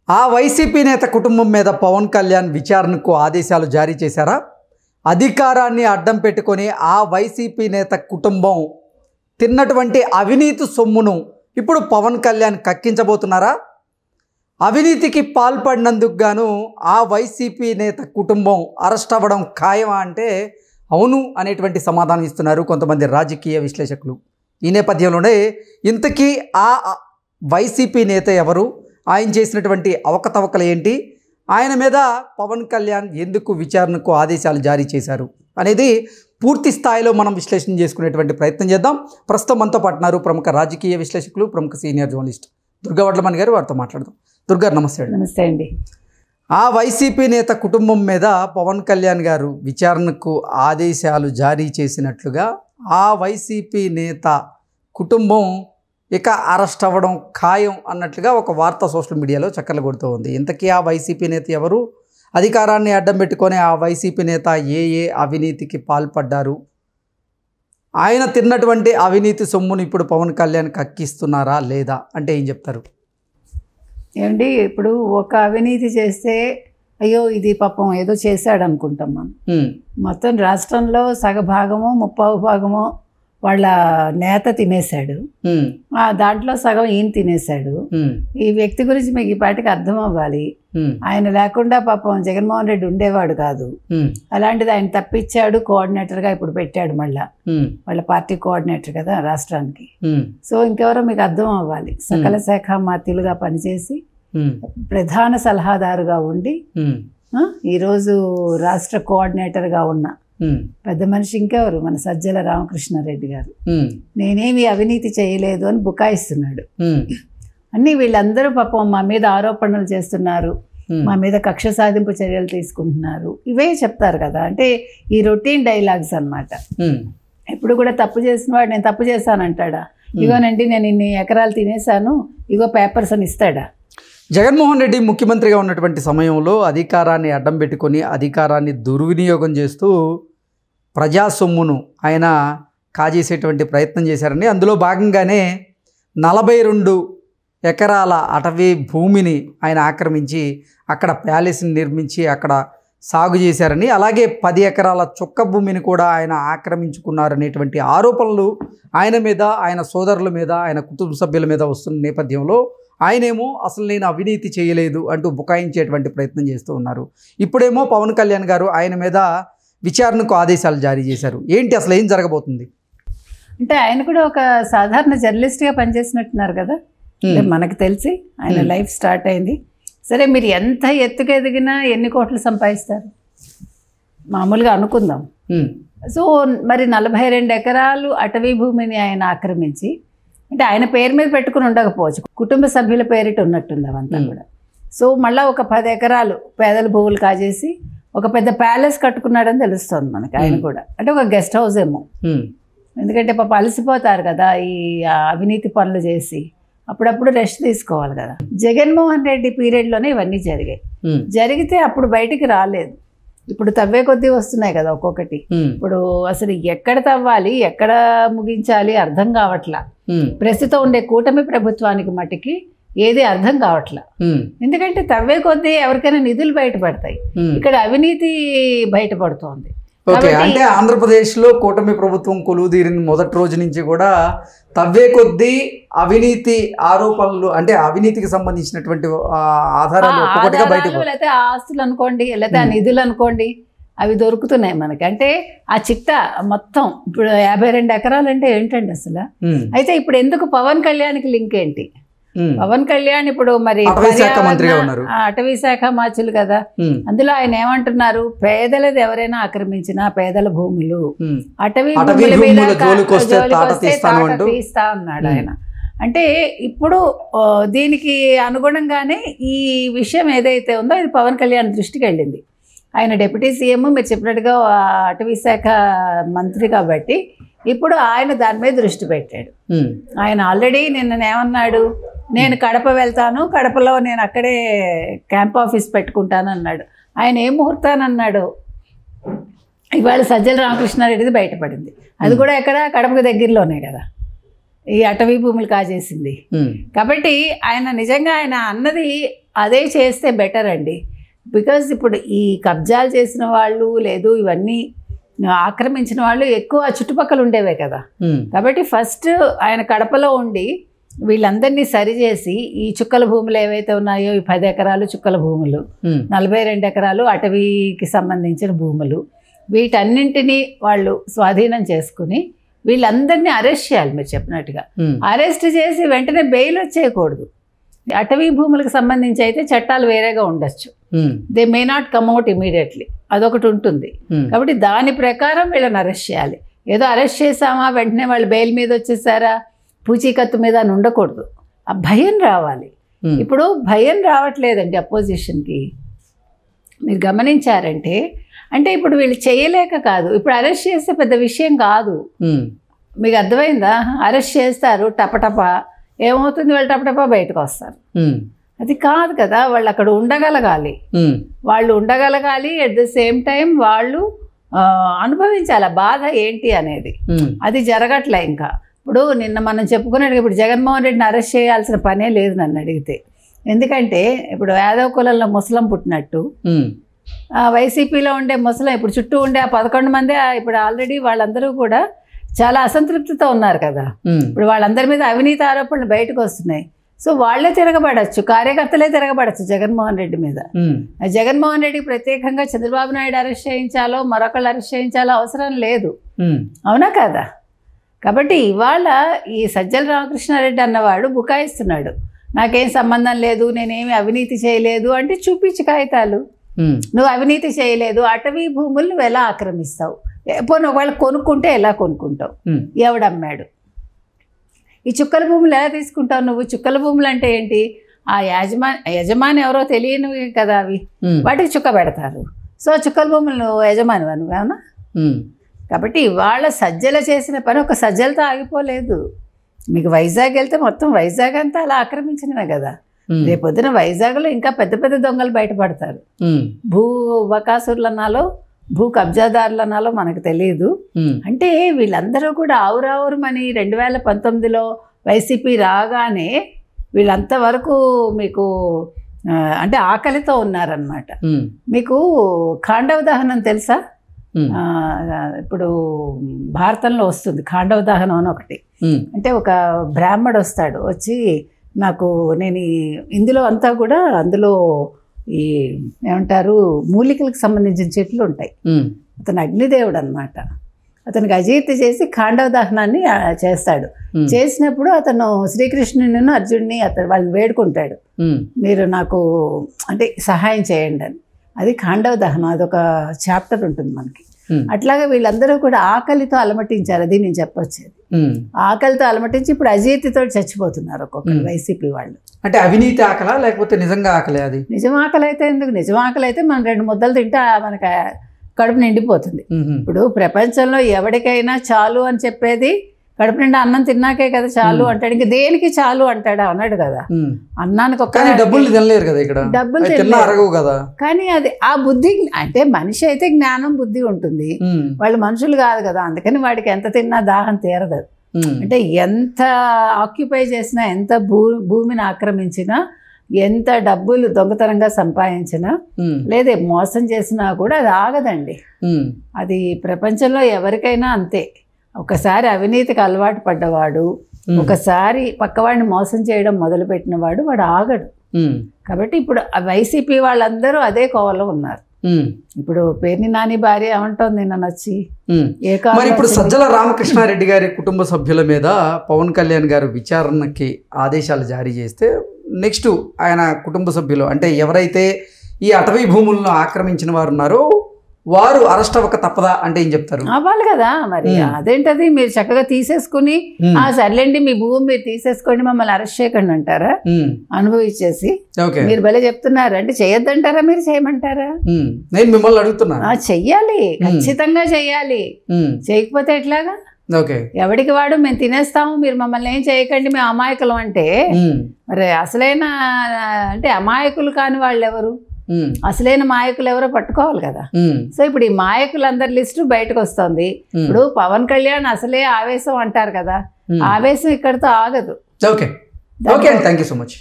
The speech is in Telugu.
ఆ వైసీపీ నేత కుటుంబం మీద పవన్ కళ్యాణ్ విచారణకు ఆదేశాలు జారీ చేశారా? అధికారాన్ని అడ్డం పెట్టుకొని ఆ వైసీపీ నేత కుటుంబం తిన్నటువంటి అవినీతి సొమ్మును ఇప్పుడు పవన్ కళ్యాణ్ కక్కించబోతున్నారా? అవినీతికి పాల్పడినందుకు గాను ఆ వైసీపీ నేత కుటుంబం అరెస్ట్ అవ్వడం ఖాయమా అంటే అవును అనేటువంటి సమాధానం ఇస్తున్నారు కొంతమంది రాజకీయ విశ్లేషకులు. ఈ నేపథ్యంలోనే ఇంతకీ ఆ వైసీపీ నేత ఎవరు, ఆయన చేసినటువంటి అవకతవకలు ఏంటి, ఆయన మీద పవన్ కళ్యాణ్ ఎందుకు విచారణకు ఆదేశాలు జారీ చేశారు అనేది పూర్తి స్థాయిలో మనం విశ్లేషణ చేసుకునేటువంటి ప్రయత్నం చేద్దాం. ప్రస్తుతం మనతో పాటున్నారు ప్రముఖ రాజకీయ విశ్లేషకులు, ప్రముఖ సీనియర్ జర్నలిస్ట్ దుర్గా వడ్లమణి గారు. వారితో మాట్లాడదాం. దుర్గా, నమస్తే అండి. నమస్తే అండి. ఆ వైసీపీ నేత కుటుంబం మీద పవన్ కళ్యాణ్ గారు విచారణకు ఆదేశాలు జారీ చేసినట్లుగా ఆ వైసీపీ నేత కుటుంబం ఇక అరెస్ట్ అవ్వడం ఖాయం అన్నట్లుగా ఒక వార్త సోషల్ మీడియాలో చక్కర్లు కొడుతూ ఉంది. ఇంతకీ ఆ వైసీపీ నేత ఎవరు, అధికారాన్ని అడ్డం పెట్టుకొని ఆ వైసీపీ నేత ఏ అవినీతికి పాల్పడ్డారు, ఆయన తిన్నటువంటి అవినీతి సొమ్మును ఇప్పుడు పవన్ కళ్యాణ్ కక్కిస్తున్నారా లేదా అంటే ఏం చెప్తారు? ఏమండి, ఇప్పుడు ఒక అవినీతి చేస్తే అయ్యో ఇది పాపం ఏదో చేశాడు అనుకుంటాం మనం. మొత్తం రాష్ట్రంలో సగభాగమో ముప్పావు భాగమో వాళ్ళ నేత తినేశాడు, దాంట్లో సగం ఈయన తినేశాడు. ఈ వ్యక్తి గురించి మీకు ఈ పాటికి అర్థం అవ్వాలి. ఆయన లేకుండా పాపం జగన్మోహన్ రెడ్డి ఉండేవాడు కాదు. అలాంటిది ఆయన తప్పించాడు, కోఆర్డినేటర్గా ఇప్పుడు పెట్టాడు. వాళ్ళ పార్టీ కోఆర్డినేటర్ కదా రాష్ట్రానికి. సో ఇంకెవరో మీకు అర్థం అవ్వాలి. సకల శాఖ మంత్రులుగా పనిచేసి ప్రధాన సలహాదారుగా ఉండి ఈరోజు రాష్ట్ర కోఆర్డినేటర్గా ఉన్న పెద్ద మనిషి ఇంకెవరు, మన సజ్జల రామకృష్ణారెడ్డి గారు. నేనేమి అవినీతి చేయలేదు అని బుకాయిస్తున్నాడు. అన్ని వీళ్ళందరూ పాపం మా మీద ఆరోపణలు చేస్తున్నారు, మా మీద కక్ష సాధింపు చర్యలు తీసుకుంటున్నారు, ఇవే చెప్తారు కదా. అంటే ఈ రొటీన్ డైలాగ్స్ అన్నమాట. ఎప్పుడు కూడా తప్పు చేసిన వాడు నేను తప్పు చేశానంటాడా? ఇగోనండి నేను ఇన్ని ఎకరాలు తినేశాను, ఇగో పేపర్స్ అని ఇస్తాడా? జగన్మోహన్ రెడ్డి ముఖ్యమంత్రిగా ఉన్నటువంటి సమయంలో అధికారాన్ని అడ్డం పెట్టుకొని అధికారాన్ని దుర్వినియోగం చేస్తూ ప్రజా సొమ్మును ఆయన కాజేసేటువంటి ప్రయత్నం చేశారని, అందులో భాగంగానే 42 ఎకరాల అటవీ భూమిని ఆయన ఆక్రమించి అక్కడ ప్యాలెస్ని నిర్మించి అక్కడ సాగు చేశారని, అలాగే 10 ఎకరాల చుక్క భూమిని కూడా ఆయన ఆక్రమించుకున్నారనేటువంటి ఆరోపణలు ఆయన మీద, ఆయన సోదరుల మీద, ఆయన కుటుంబ సభ్యుల మీద వస్తున్న నేపథ్యంలో ఆయనేమో అసలు నేను అవినీతి చేయలేదు అంటూ బుకాయించేటువంటి ప్రయత్నం చేస్తూ ఉన్నారు. ఇప్పుడేమో పవన్ కళ్యాణ్ గారు ఆయన మీద విచారణకు ఆదేశాలు జారీ చేశారు. ఏంటి అసలు ఏం జరగబోతుంది? అంటే ఆయన కూడా ఒక సాధారణ జర్నలిస్ట్గా పనిచేసినట్టున్నారు కదా. మనకు తెలిసి ఆయన లైఫ్ స్టార్ట్ అయింది. సరే, మీరు ఎంత ఎత్తుకు ఎదిగినా ఎన్ని కోట్లు సంపాదిస్తారు మామూలుగా అనుకుందాం. సో మరి 42 ఎకరాలు అటవీ భూమిని ఆయన ఆక్రమించి, అంటే ఆయన పేరు మీద పెట్టుకుని ఉండకపోవచ్చు, కుటుంబ సభ్యుల పేరిట ఉన్నట్టుంది అవంతా కూడా. సో మళ్ళీ ఒక 10 ఎకరాలు పేదల భూములు కాజేసి ఒక పెద్ద ప్యాలెస్ కట్టుకున్నాడని తెలుస్తుంది మనకి. ఆయన కూడా అంటే ఒక గెస్ట్ హౌస్ ఏమో, ఎందుకంటే పాప అలసిపోతారు కదా ఈ అవినీతి పనులు చేసి, అప్పుడప్పుడు రెస్ట్ తీసుకోవాలి కదా. జగన్మోహన్ రెడ్డి పీరియడ్లోనే ఇవన్నీ జరిగాయి. జరిగితే అప్పుడు బయటికి రాలేదు. ఇప్పుడు తవ్వే కొద్దీ వస్తున్నాయి కదా ఒక్కొక్కటి. ఇప్పుడు అసలు ఎక్కడ తవ్వాలి, ఎక్కడ ముగించాలి అర్థం కావట్లా. ప్రస్తుతం ఉండే కూటమి ప్రభుత్వానికి మటుకి ఏది అర్థం కావట్లా. ఎందుకంటే తవ్వే కొద్దీ ఎవరికైనా నిధులు బయటపడతాయి, ఇక్కడ అవినీతి బయటపడుతోంది. అంటే ఆంధ్రప్రదేశ్లో కూటమి ప్రభుత్వం కొలువుదీరిన మొదటి రోజు నుంచి కూడా తవ్వే కొద్దీ అవినీతి ఆరోపణలు, అంటే అవినీతికి సంబంధించినటువంటి ఆధారాలు లేకపోతే ఆస్తులు అనుకోండి, లేకపోతే ఆ నిధులు అనుకోండి, అవి దొరుకుతున్నాయి మనకి. అంటే ఆ చిట్టా మొత్తం ఇప్పుడు 52 ఎకరాలు అంటే ఏంటండి అసలు? అయితే ఇప్పుడు ఎందుకు పవన్ కళ్యాణ్కి లింక్ ఏంటి? పవన్ కళ్యాణ్ ఇప్పుడు మరి అటవీ శాఖ మార్చులు కదా. అందులో ఆయన ఏమంటున్నారు, పేదలది ఎవరైనా ఆక్రమించినా పేదల భూములు అటవీ భూముల మీద తీస్తా అన్నాడు ఆయన. అంటే ఇప్పుడు దీనికి అనుగుణంగానే ఈ విషయం ఏదైతే ఉందో ఇది పవన్ కళ్యాణ్ దృష్టికి వెళ్ళింది. ఆయన డిప్యూటీ సీఎం, మీరు చెప్పినట్టుగా అటవీ శాఖ మంత్రి కాబట్టి ఇప్పుడు ఆయన దాని మీద దృష్టి పెట్టాడు. ఆయన ఆల్రెడీ నిన్నేమన్నాడు, నేను కడప వెళ్తాను, కడపలో నేను అక్కడే క్యాంప్ ఆఫీస్ పెట్టుకుంటాను అన్నాడు. ఆయన ఏ ముహూర్తానన్నాడు, ఇవాళ సజ్జల రామకృష్ణారెడ్డిది బయటపడింది. అది కూడా ఎక్కడ, కడపకు దగ్గరలోనే కదా. ఈ అటవీ భూములు కాజేసింది. కాబట్టి ఆయన నిజంగా ఆయన అన్నది అదే చేస్తే బెటర్ అండి. బికాజ్ ఇప్పుడు ఈ కబ్జాలు చేసిన వాళ్ళు లేదు ఇవన్నీ ఆక్రమించిన వాళ్ళు ఎక్కువ చుట్టుపక్కల ఉండేవే కదా. కాబట్టి ఫస్ట్ ఆయన కడపలో ఉండి వీళ్ళందరినీ సరిచేసి ఈ చుక్కల భూములు ఏవైతే ఉన్నాయో ఈ 10 ఎకరాలు చుక్కల భూములు, 42 ఎకరాలు అటవీకి సంబంధించిన భూములు, వీటన్నింటినీ వాళ్ళు స్వాధీనం చేసుకుని వీళ్ళందరినీ అరెస్ట్ చేయాలి. మీరు చెప్పినట్టుగా అరెస్ట్ చేసి వెంటనే బెయిల్ వచ్చేయకూడదు. అటవీ భూములకు సంబంధించి అయితే చట్టాలు వేరేగా ఉండొచ్చు. They may not come out immediately, అదొకటి ఉంటుంది. కాబట్టి దాని ప్రకారం వీళ్ళని అరెస్ట్ చేయాలి. ఏదో అరెస్ట్ చేసామా వెంటనే వాళ్ళు బెయిల్ మీద వచ్చేసారా పూచీకత్తు మీద అని ఉండకూడదు. ఆ భయం రావాలి. ఇప్పుడు భయం రావట్లేదండి అపోజిషన్కి. మీరు గమనించారంటే అంటే ఇప్పుడు వీళ్ళు చేయలేక కాదు, ఇప్పుడు అరెస్ట్ చేస్తే పెద్ద విషయం కాదు. మీకు అర్థమైందా? అరెస్ట్ చేస్తారు టపటప, ఏమవుతుంది వాళ్ళు టపటప బయటకు వస్తారు. అది కాదు కదా, వాళ్ళు అక్కడ ఉండగలగాలి. వాళ్ళు ఉండగలగాలి, అట్ ద సేమ్ టైం వాళ్ళు అనుభవించాలి బాధ ఏంటి అనేది. అది జరగట్లే. ఇంకా ఇప్పుడు నిన్న మనం చెప్పుకున్నట్టు ఇప్పుడు జగన్మోహన్ రెడ్డిని అరెస్ట్ చేయాల్సిన పనే లేదు నన్ను అడిగితే. ఎందుకంటే ఇప్పుడు యాదవ్ కులంలో ముసలం పుట్టినట్టు వైసీపీలో ఉండే ముసలం ఇప్పుడు చుట్టూ ఉండే ఆ 11 మంది ఇప్పుడు ఆల్రెడీ వాళ్ళందరూ కూడా చాలా అసంతృప్తితో ఉన్నారు కదా. ఇప్పుడు వాళ్ళందరి మీద అవినీతి ఆరోపణలు బయటకు వస్తున్నాయి. సో వాళ్లే తిరగబడచ్చు, కార్యకర్తలే తిరగబడచ్చు జగన్మోహన్ రెడ్డి మీద. జగన్మోహన్ రెడ్డికి ప్రత్యేకంగా చంద్రబాబు నాయుడు అరెస్ట్ చేయించాలో మరొకళ్ళు అరెస్ట్ చేయించాలో అవసరం లేదు. అవునా కదా? కాబట్టి ఇవాళ ఈ సజ్జల రామకృష్ణారెడ్డి అన్నవాడు బుకాయిస్తున్నాడు, నాకేం సంబంధం లేదు, నేనేమి అవినీతి చేయలేదు అంటే చూపించి కాగితాలు. నువ్వు అవినీతి చేయలేదు, అటవీ భూములు నువ్వు ఎలా ఆక్రమిస్తావు, పోనీ ఒకవేళ కొనుక్కుంటే ఎలా కొనుక్కుంటావు, ఎవడమ్మాడు, ఈ చుక్కల భూములు ఎలా తీసుకుంటావు నువ్వు? చుక్కల భూములు అంటే ఏంటి? ఆ యజమాని ఎవరో తెలియని కదా అవి, వాటికి చుక్క పెడతారు. సో చుక్కల భూములు నువ్వు యజమాని నువ్వేమన్నా? కాబట్టి ఇవాళ సజ్జల చేసిన పని ఒక సజ్జలతో ఆగిపోలేదు. మీకు వైజాగ్ వెళ్తే మొత్తం వైజాగ్ అంతా అలా ఆక్రమించినవే కదా. రేపొద్దున వైజాగ్లో ఇంకా పెద్ద పెద్ద దొంగలు బయటపడతారు. భూ బకాసురులన్నాలో భూ కబ్జాదారులన్నాలో మనకు తెలియదు. అంటే వీళ్ళందరూ కూడా ఆవురావురమని 2019లో వైసీపీ రాగానే వీళ్ళంతవరకు మీకు అంటే ఆకలితో ఉన్నారనమాట. మీకు ఖాండవ దహనం తెలుసా? ఇప్పుడు భారతంలో వస్తుంది ఖాండవ దహనం అని ఒకటి. అంటే ఒక బ్రాహ్మడు వస్తాడు, వచ్చి నాకు నేను ఇందులో అంతా కూడా అందులో ఈ ఏమంటారు మూలికలకు సంబంధించిన చెట్లు ఉంటాయి. అతను అగ్నిదేవుడు అనమాట. అతనికి అజీర్తి చేసి ఖాండవ దహనాన్ని చేస్తాడు. చేసినప్పుడు అతను శ్రీకృష్ణుని అర్జునుడిని వాళ్ళని వేడుకుంటాడు, మీరు నాకు అంటే సహాయం చేయండి అని. అది ఖాండవ దహనం, అదొక చాప్టర్ ఉంటుంది మనకి. అట్లాగా వీళ్ళందరూ కూడా ఆకలితో అలమటించారు. అది నేను చెప్పొచ్చేది, ఆకలితో అలమటించి ఇప్పుడు అజీర్తితో చచ్చిపోతున్నారు ఒక్కొక్కరు వైసీపీ వాళ్ళు. అంటే అవినీతి ఆకలా లేకపోతే నిజంగా ఆకలే? అది నిజం ఆకలి అయితే ఎందుకు? నిజం ఆకలి అయితే మనం 2 ముద్దలు తింటే మనకి కడుపు నిండిపోతుంది. ఇప్పుడు ప్రపంచంలో ఎవరికైనా చాలు అని చెప్పేది కడుపు నిండా అన్నం తిన్నాకే కదా చాలు అంటాడు. ఇంకా దేనికి చాలు అంటాడా? అన్నాడు కదా. అన్నానికి ఒక డబ్బులు తినలేరు కదా, ఇక్కడ డబ్బులు తినలేరు కదా. కానీ అది ఆ బుద్ధి అంటే మనిషి అయితే జ్ఞానం బుద్ధి ఉంటుంది, వాళ్ళు మనుషులు కాదు కదా. అందుకని వాడికి ఎంత తిన్నా దాహం తీరదు. అంటే ఎంత ఆక్యుపై చేసినా, ఎంత భూమిని ఆక్రమించినా, ఎంత డబ్బులు దొంగతనంగా సంపాదించినా లేదా మోసం చేసినా కూడా అది ఆగదండి. అది ప్రపంచంలో ఎవరికైనా అంతే. ఒకసారి అవినీతికి అలవాటు పడ్డవాడు, ఒకసారి పక్కవాడిని మోసం చేయడం మొదలుపెట్టిన వాడు ఆగడు. కాబట్టి ఇప్పుడు వైసీపీ వాళ్ళందరూ అదే కోవలో ఉన్నారు. ఇప్పుడు పేర్ని నాని భార్య ఏమంటోంది నన్ను వచ్చి ఇప్పుడు సజ్జల రామకృష్ణారెడ్డి గారి కుటుంబ సభ్యుల మీద పవన్ కళ్యాణ్ గారు విచారణకి ఆదేశాలు జారీ చేస్తే నెక్స్ట్ ఆయన కుటుంబ సభ్యులు అంటే ఎవరైతే ఈ అటవీ భూములను ఆక్రమించిన వారు ఉన్నారో వారు అరెస్ట్ అవ్వక తప్పదా అంటే ఏం చెప్తారు? అవ్వాలి కదా మరి. అదేంటది మీరు చక్కగా తీసేసుకుని సర్లేండి మీ భూమి మీరు తీసేసుకోండి మమ్మల్ని అరెస్ట్ చేయకండి అంటారా? అనుభవించేసి మీరు భలే చెప్తున్నారు. అంటే చేయొద్దంటారా మీరు చేయమంటారా? నేను మిమ్మల్ని అడుగుతున్నా. చెయ్యాలి, ఖచ్చితంగా చెయ్యాలి. చేయకపోతే ఎట్లాగా? ఎవడికి వాడు మేము తినేస్తాము మీరు మమ్మల్ని ఏం చేయకండి మేము అమాయకులం అంటే మరి అసలైన అంటే అమాయకులు కాని వాళ్ళు ఎవరు? అసలైన మాయకులు ఎవరో పట్టుకోవాలి కదా. సో ఇప్పుడు ఈ మాయకులందరి లిస్టు బయటకు వస్తుంది. ఇప్పుడు పవన్ కళ్యాణ్ అసలే ఆవేశం అంటారు కదా, ఆవేశం ఇక్కడితో ఆగదు. Okay, thank you so much.